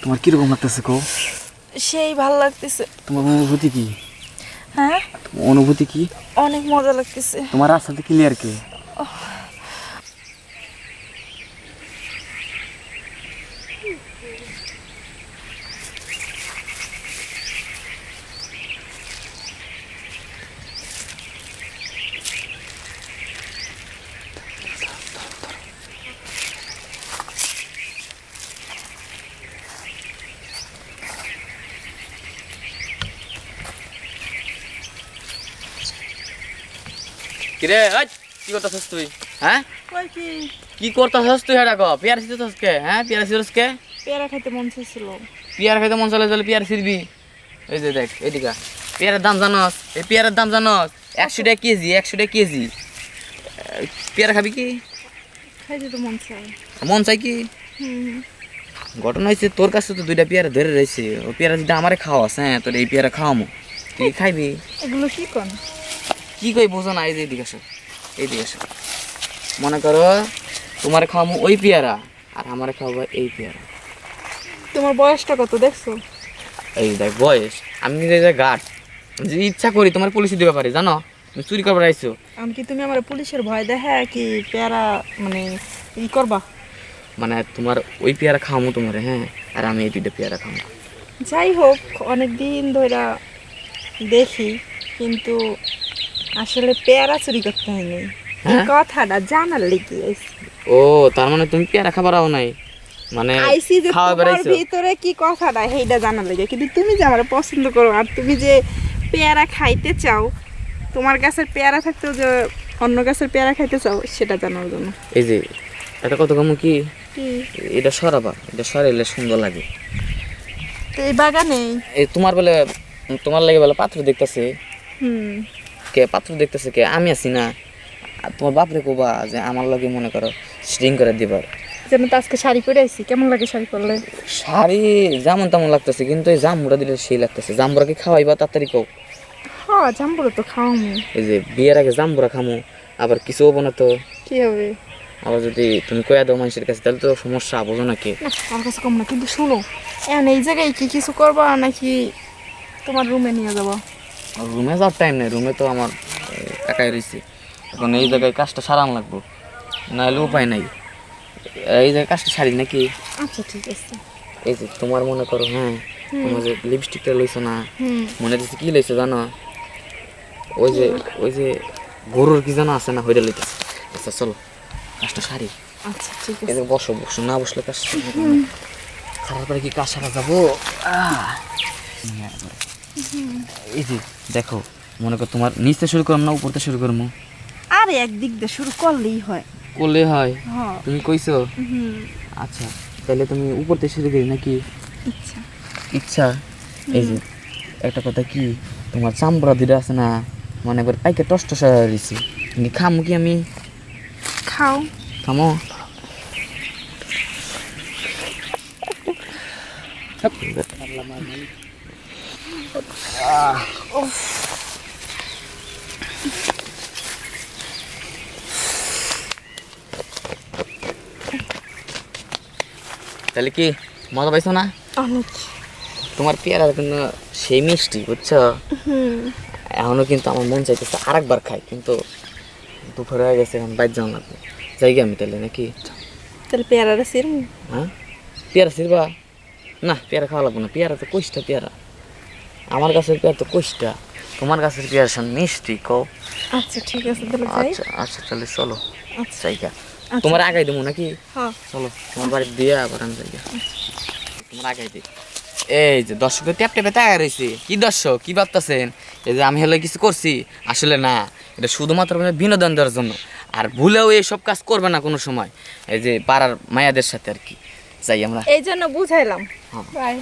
তোমার কিরকম লাগতেছে কো? সেই ভালো লাগতেছে। তোমার অনুভূতি কি? হ্যাঁ, অনুভূতি কি? অনেক মজা লাগতেছে। তোমার রাস্তাতে ক্লিয়ার কে? কিরে কি করতেছিস তুই? হ্যাঁ কই কি? কি করতেছিস তুই? এটা কো পেয়ারা ছিড়তেছিস কে? হ্যাঁ পেয়ারা ছিড়ছিস কে? পেয়ারা খাইতে মন চাইছিল। পেয়ারা খাইতে মন চলে চলে পেয়ারা ছিড়বি? এই যে দেখ এদিকে পেয়ারার দাম জানস? এই পেয়ারার দাম জানস? 100 টাকা কেজি, 100 টাকা কেজি। পেয়ারা খাবি কি? খাইতে তো মন চাই। মন চাই কি? ঘটনা হয়েছে তোর কাছে তো 2টা পেয়ারা ধরে রয়েছে। ও পেয়ারা যদি আমারে খাওয়াস, হ্যাঁ তোর এই পেয়ারা খাওয়ামো, তুই খাইবি? এগুলো কি কোন? কি কই বোঝো না? এই যে এদিকে আসো, এইদিকে আসো। মনে করো তোমার খাওয়ামো ওই পেয়ারা আর আমারে খাওয়াবো এই পেয়ারা। তোমার বয়সটা কত দেখছো? এই দেখ বয়স, আমি কিন্তু এই যে গার্ড, যদি ইচ্ছা করি তোমার পুলিশে দিতে পারি, জানো? তুমি চুরি করবার আইছো। আমি কি তুমি আমার পুলিশের ভয় দেখা কি পেয়ারা মানে ই করবা? মানে তোমার ওই পেয়ারা খাওয়ামো তোমারে, হ্যাঁ, আর আমি এই 2টা পেয়ারা খাওয়াবো। যাই হোক, অনেক দিন ধরে দেখি, কিন্তু আসলে পেয়ারা চুরি করতে হয়নি। এই হ্যাঁ? কথাটা জানার লেগে আইছি। ও তার মানে তুমি পেয়ারা খাবারও নাই, মানে আইসি যে খাওয়া তোমার বেড়াইছো? ভিতরে কি কথাটা সেইটা জানার লেগে। কিন্তু তুমি যে আমার পছন্দ করো আর তুমি যে পেয়ারা খাইতে চাও, তোমার গাছের পেয়ারা থাকতেও যে অন্য গাছের পেয়ারা খাইতে চাও সেটা জানার জন্য। এই যে এটা কত কম কি? কি এটা সরাবা, এটা সরাইলে সুন্দর লাগে। তো এই বাগানে? এই তোমার বলে, তোমার লাগে বলে পাত্র দেখতেছে হুম, কে? পাত্র দেখতেছে কে? আমি আছি না? আর তোমার বাপরে কোবা যে আমার লগে মনে করো স্ট্রিং করে দিবার। যেন তো আজকে শাড়ি পরে আইছি, কেমন লাগে শাড়ি পরলে? শাড়ি যেমন তেমন লাগতেছে, কিন্তু এই জাম্বুরা দিলে সেই লাগতেছে। জাম্বুরা কি খাওয়াইবা তাড়াতাড়ি কও? হ্যাঁ, জাম্বুরা তো খাওয়ামু। এই যে বিয়ের আগে জাম্বুরা খামো, আবার কিছু হবো না তো। কি হবে? আবার যদি তুমি কয়া দাও মানুষের কাছে, তাহলে তো সমস্যা, বোঝো নাকি? না, আমার কাছে কম না, কিন্তু শোনো, এখন এই জায়গায় কি কিছু করবা নাকি তোমার রুমে নিয়ে যাবো? রুমে যাওয়ার টাইম নেই, রুমে তো আমার একাই রয়েছে। এখন এই জায়গায় কাজটা সারান লাগবো, নাহলে উপায় নাই। এই জায়গায় কাজটা সারি নাকি? আচ্ছা ঠিক আছে। এই যে তোমার মনে করো, হ্যাঁ, তোমার যে লিপস্টিকটা লইছো না, হুম, মনে হচ্ছে কি লইছো জানো? ওই যে গরুর কি জানো আছে না, হইটা লইতেছে। আচ্ছা চলো কাজটা সারি। আচ্ছা ঠিক এই আছে। যে বসো বসো, না বসলে কাজ সারার পরে কি কাজ সারা যাবো? এই যে দেখো, মনে করো তোমার নিচতে শুরু করলাম না উপরতে শুরু করবো? আরে একদিক দিয়ে শুরু করলেই হয়। করলে হয়? হ্যাঁ। তুমি কইছো? হুম, আচ্ছা তাহলে তুমি উপরতে শুরু করি নাকি? আচ্ছা। ইচ্ছা। এই যে একটা কথা কি, তোমার চামড়া দুটো আছে না, মনে করে পাইকে টস টস হয়ে গেছি, খামো কি আমি? খাও। খামো। তাহলে কি মজা পাইছো না? অনেক। তোমার পেয়ারা কিন্তু সেই মিষ্টি, বুঝছো? হুম, এখনো কিন্তু আমার মন চাইতেছে আরেকবার খাই, কিন্তু দুপুর হয়ে গেছে, এখন বাইর যাওয়া লাগবে। যাই গে আমি তাহলে নাকি? তাহলে পেয়ারাটা সিরমু? হ্যাঁ পেয়ারা ছিড়বা? না পেয়ারা খাওয়া লাগবে না, পেয়ারা তো কইষ্টা পেয়ারা। আমার গাছের পেয়ারা তো কইষ্টা, তোমার গাছের পেয়ারা সব মিষ্টি কও। আচ্ছা ঠিক আছে, তাহলে যাই। আচ্ছা আচ্ছা তাহলে চলো আচ্ছা। জায়গা আচ্ছা। তোমার আগাই দেবো নাকি? হ্যাঁ। চলো তোমার বাড়ি দিয়ে আবার আমি জায়গা তোমার আগাই দিই। এই যে দর্শকের ট্যাপ ট্যাপে তাকায় রয়েছে, কি দর্শক কি ভাবতেছেন? এই যে আমি হলে কিছু করছি? আসলে না, এটা শুধুমাত্র বিনোদন দেওয়ার জন্য। আর ভুলেও এইসব কাজ করবে না কোনো সময়, এই যে পাড়ার মায়াদের সাথে আর কি। যাই আমরা। এই জন্য বুঝাইলাম। হ্যাঁ। বাই।